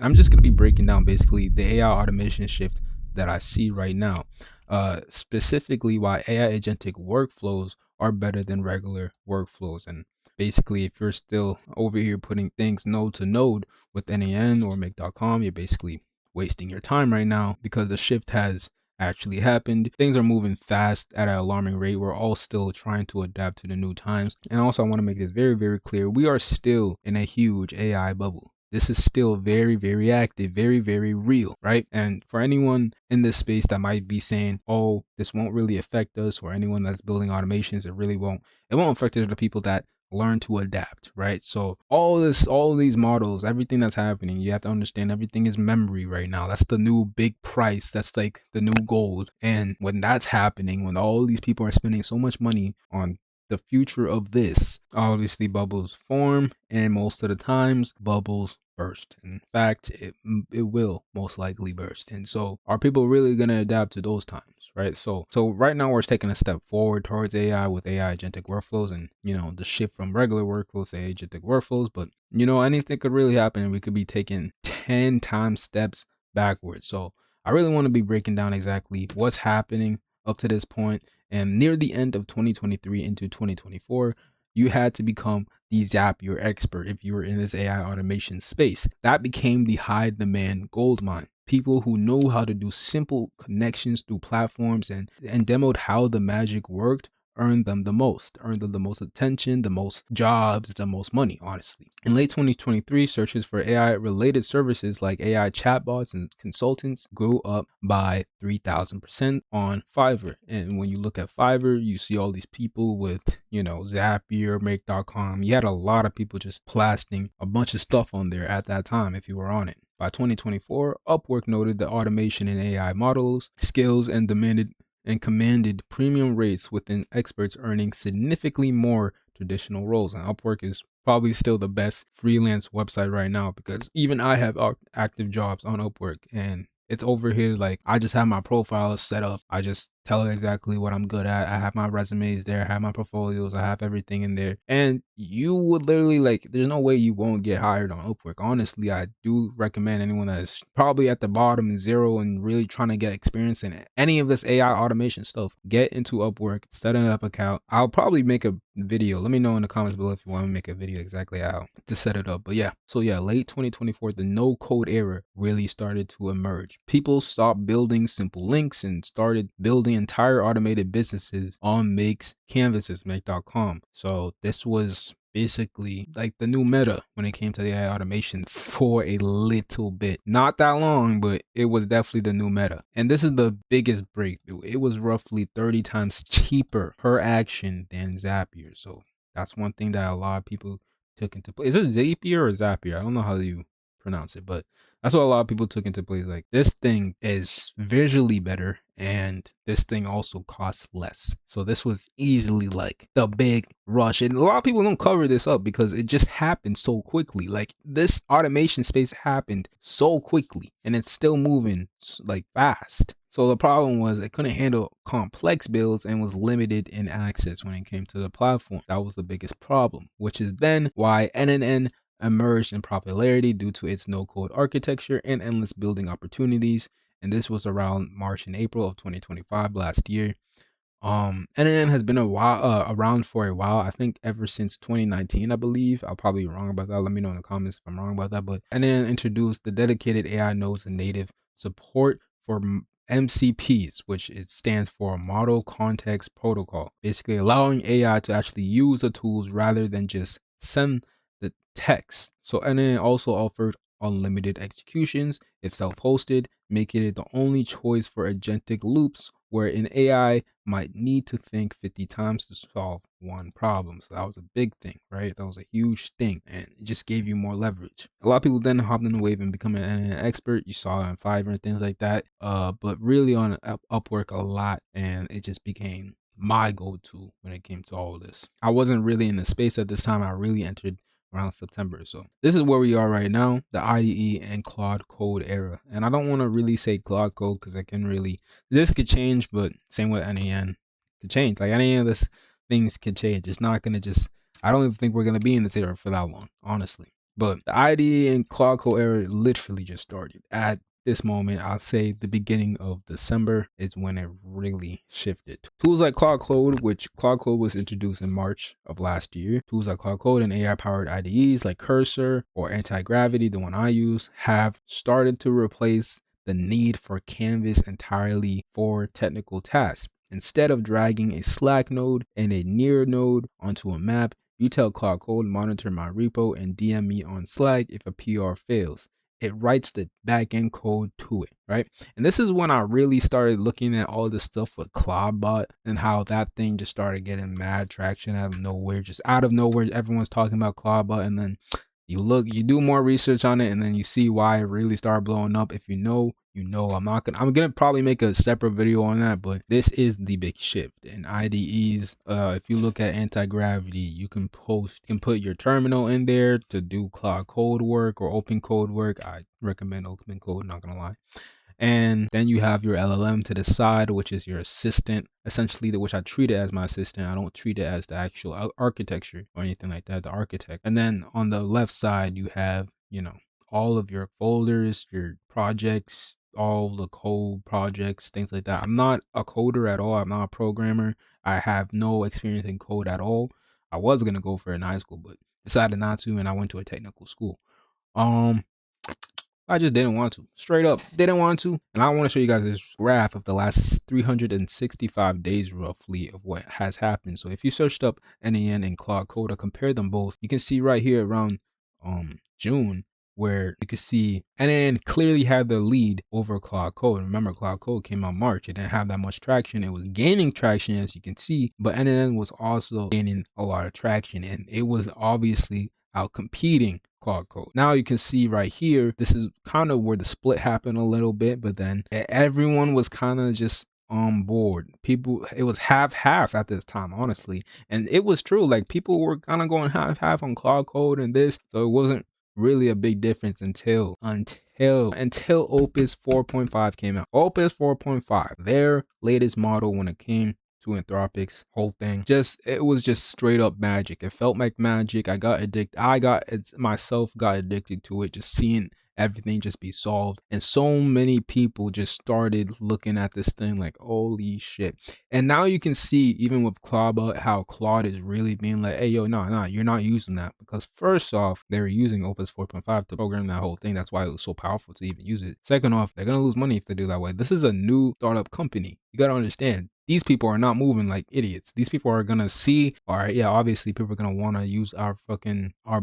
I'm just going to be breaking down basically the AI automation shift that I see right now, specifically why AI agentic workflows are better than regular workflows. And basically, if you're still over here putting things node to node with NAN or make.com, you're basically wasting your time right now because the shift has actually happened. Things are moving fast at an alarming rate. We're all still trying to adapt to the new times. And also, I want to make this very, very clear. We are still in a huge AI bubble. This is still very, very active, very, very real, right? And for anyone in this space that might be saying, oh, this won't really affect us, or anyone that's building automations, it really won't. It won't affect the people that learn to adapt, right? So all these models, everything that's happening, you have to understand everything is memory right now. That's the new big price. That's like the new gold. And when that's happening, when all these people are spending so much money on the future of this, obviously bubbles form, and most of the times bubbles burst. In fact, it will most likely burst. And so are people really going to adapt to those times, right? So right now we're taking a step forward towards AI with AI agentic workflows, and the shift from regular workflows to agentic workflows. But anything could really happen. We could be taking 10 times steps backwards. So I really want to be breaking down exactly what's happening up to this point. And near the end of 2023 into 2024, you had to become the Zapier expert if you were in this AI automation space. That became the high demand gold mine. People who know how to do simple connections through platforms and demoed how the magic worked earned them the most attention, the most jobs, the most money, honestly. In late 2023, searches for AI-related services like AI chatbots and consultants grew up by 3,000% on Fiverr. And when you look at Fiverr, you see all these people with, Zapier, Make.com. You had a lot of people just plastering a bunch of stuff on there at that time if you were on it. By 2024, Upwork noted that automation in AI models, skills, and commanded premium rates, within experts earning significantly more traditional roles. And Upwork is probably still the best freelance website right now, because even I have active jobs on Upwork, and it's over here. Like, I just have my profile set up. I just tell exactly what I'm good at. I have my resumes there. I have my portfolios. I have everything in there. And you would literally, there's no way you won't get hired on Upwork. Honestly, I do recommend anyone that is probably at the bottom, zero, and really trying to get experience in any of this AI automation stuff, get into Upwork, set an up account. I'll probably make a video. Let me know in the comments below if you want to make a video exactly how to set it up. But yeah, so yeah, late 2024, the no code era really started to emerge. People stopped building simple links and started building entire automated businesses on Make's canvases, Make.com. So this was basically like the new meta when it came to the AI automation for a little bit. Not that long, but it was definitely the new meta. And this is the biggest breakthrough. It was roughly 30 times cheaper per action than Zapier. So that's one thing that a lot of people took into play. Is it Zapier or Zapier? I don't know how you pronounce it, but that's what a lot of people took into play. Like, this thing is visually better, and this thing also costs less. So this was easily like the big rush. And a lot of people don't cover this up because it just happened so quickly. Like, this automation space happened so quickly, and it's still moving like fast. So the problem was it couldn't handle complex builds and was limited in access when it came to the platform. That was the biggest problem, which is then why NNN emerged in popularity due to its no-code architecture and endless building opportunities. And this was around March and April of 2025 last year. NNN has been around for a while. I think ever since 2019, I believe. I'll probably be wrong about that. Let me know in the comments if I'm wrong about that. But NNN introduced the dedicated AI nodes and native support for MCPs, which it stands for Model Context Protocol, basically allowing AI to actually use the tools rather than just send the text. So NNN also offered unlimited executions if self-hosted, making it the only choice for agentic loops where an AI might need to think 50 times to solve one problem. So that was a big thing, right? That was a huge thing, and it just gave you more leverage. A lot of people then hopped in the wave and become an expert. You saw it on Fiverr and things like that, but really on Upwork a lot, and it just became my go-to when it came to all of this. I wasn't really in the space at this time. I really entered around September. So this is where we are right now, the IDE and Claude Code era. And I don't want to really say Claude Code because this could change, but same with NAN could change. Like, any of this things could change. It's not going to I don't even think we're going to be in this era for that long, honestly. But the IDE and Claude Code era literally just started. At this moment, I'll say the beginning of December is when it really shifted. Tools like Claude Code, which Claude Code was introduced in March of last year. Tools like Claude Code and AI-powered IDEs like Cursor or Anti-Gravity, the one I use, have started to replace the need for Canvas entirely for technical tasks. Instead of dragging a Slack node and a Near node onto a map, you tell Claude Code, monitor my repo and DM me on Slack if a PR fails. It writes the backend code to it, right? And this is when I really started looking at all this stuff with Claudebot and how that thing just started getting mad traction out of nowhere. Just out of nowhere, everyone's talking about Claudebot, and then you do more research on it, and then you see why it really started blowing up. If you know, you know. I'm gonna probably make a separate video on that, but this is the big shift in IDEs. If you look at Anti-Gravity, you can put your terminal in there to do Claude Code work or open code work. I recommend open code, not gonna lie. And then you have your LLM to the side, which is your assistant, essentially, which I treat it as my assistant. I don't treat it as the actual architecture or anything like that, the architect. And then on the left side, you have, all of your folders, your projects, all the code projects, things like that. I'm not a coder at all. I'm not a programmer. I have no experience in code at all. I was going to go for it in high school, but decided not to, and I went to a technical school. I just didn't want to. Straight up, didn't want to. And I want to show you guys this graph of the last 365 days roughly of what has happened. So if you searched up NAN and Claude Code, compare them both, you can see right here around June where you can see NAN clearly had the lead over Claude Code. Remember, Claude Code came out March. It didn't have that much traction. It was gaining traction, as you can see, but NAN was also gaining a lot of traction, and it was obviously out competing Claude Code. Now you can see right here, this is kind of where the split happened a little bit, but then everyone was kind of just on board. People, it was half at this time, honestly. And it was true. Like, people were kind of going half on Claude Code and this. So it wasn't really a big difference until Opus 4.5 came out. Opus 4.5, their latest model when it came to Anthropic's whole thing, it was just straight up magic. It felt like magic. I got addicted to it, just seeing everything just be solved. And so many people just started looking at this thing like, holy shit. And now you can see, even with Claude, how Claude is really being like, hey, yo, no, you're not using that. Because first off, they were using Opus 4.5 to program that whole thing. That's why it was so powerful to even use it. Second off, they're going to lose money if they do that way. This is a new startup company. You got to understand, these people are not moving like idiots. These people are gonna see, all right, yeah, obviously people are gonna want to use our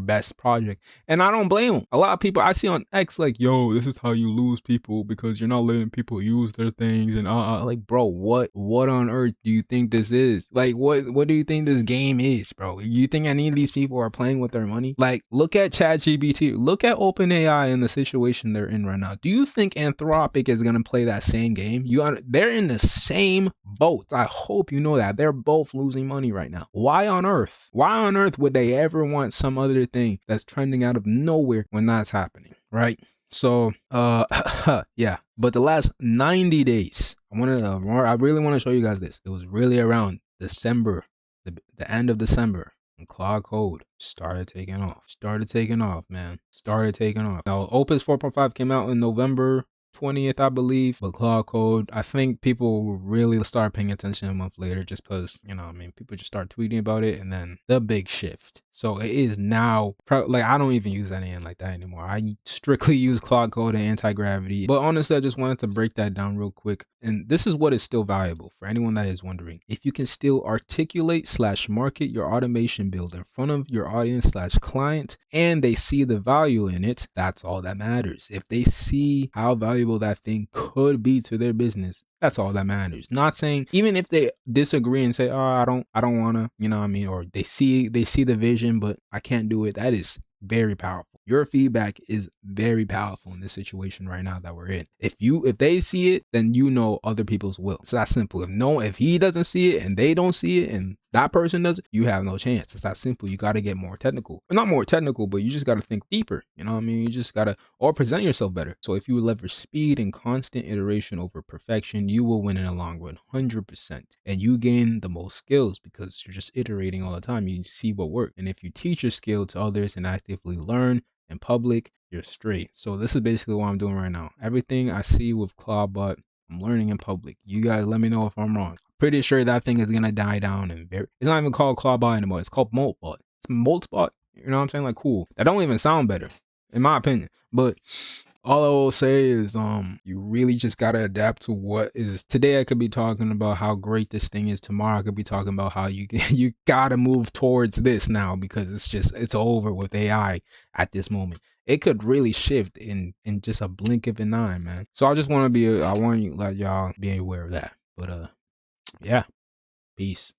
best project. And I don't blame them. A lot of people I see on X like, yo, this is how you lose people because you're not letting people use their things. And like, bro, what on earth do you think this is? Like, what do you think this game is, bro? You think any of these people are playing with their money? Like, look at ChatGPT, look at OpenAI and the situation they're in right now. Do you think Anthropic is gonna play that same game? They're in the same boat. I hope you know that. They're both losing money right now. Why on earth would they ever want some other thing that's trending out of nowhere when that's happening, right? So, yeah. But the last 90 days, I really want to show you guys this. It was really around December, the end of December, and Claude Code started taking off, man. Now, Opus 4.5 came out in November 20th, I believe. But Claude Code, I think people will really start paying attention a month later, just because, people just start tweeting about it, and then the big shift. So it is now, like, I don't even use NAN like that anymore. I strictly use Claude Code and Anti-Gravity. But honestly, I just wanted to break that down real quick. And this is what is still valuable for anyone that is wondering. If you can still articulate/market your automation build in front of your audience/client, and they see the value in it, that's all that matters. If they see how valuable that thing could be to their business, that's all that matters. Not saying, even if they disagree and say, oh, I don't want to, or they see the vision, but I can't do it. That is very powerful. Your feedback is very powerful in this situation right now that we're in. If they see it, then other people's will. It's that simple. If he doesn't see it and they don't see it and that person does it, you have no chance. It's that simple. You got to get more technical. Not more technical, but you just got to think deeper. You just got to, or present yourself better. So if you leverage speed and constant iteration over perfection, you will win in the long run, 100%. And you gain the most skills because you're just iterating all the time. You see what works. And if you teach your skill to others and actively learn, in public, you're straight. So this is basically what I'm doing right now. Everything I see with Clawbot, I'm learning in public. You guys let me know if I'm wrong. Pretty sure that thing is gonna die down and it's not even called Clawbot anymore. It's called Moltbot. It's Moltbot. You know what I'm saying? Like, cool. That don't even sound better, in my opinion. But all I will say is, you really just gotta adapt to what is today. I could be talking about how great this thing is. Tomorrow, I could be talking about how you gotta move towards this now because it's over with AI at this moment. It could really shift in just a blink of an eye, man. So I just want to I want you let y'all be aware of that. But yeah, peace.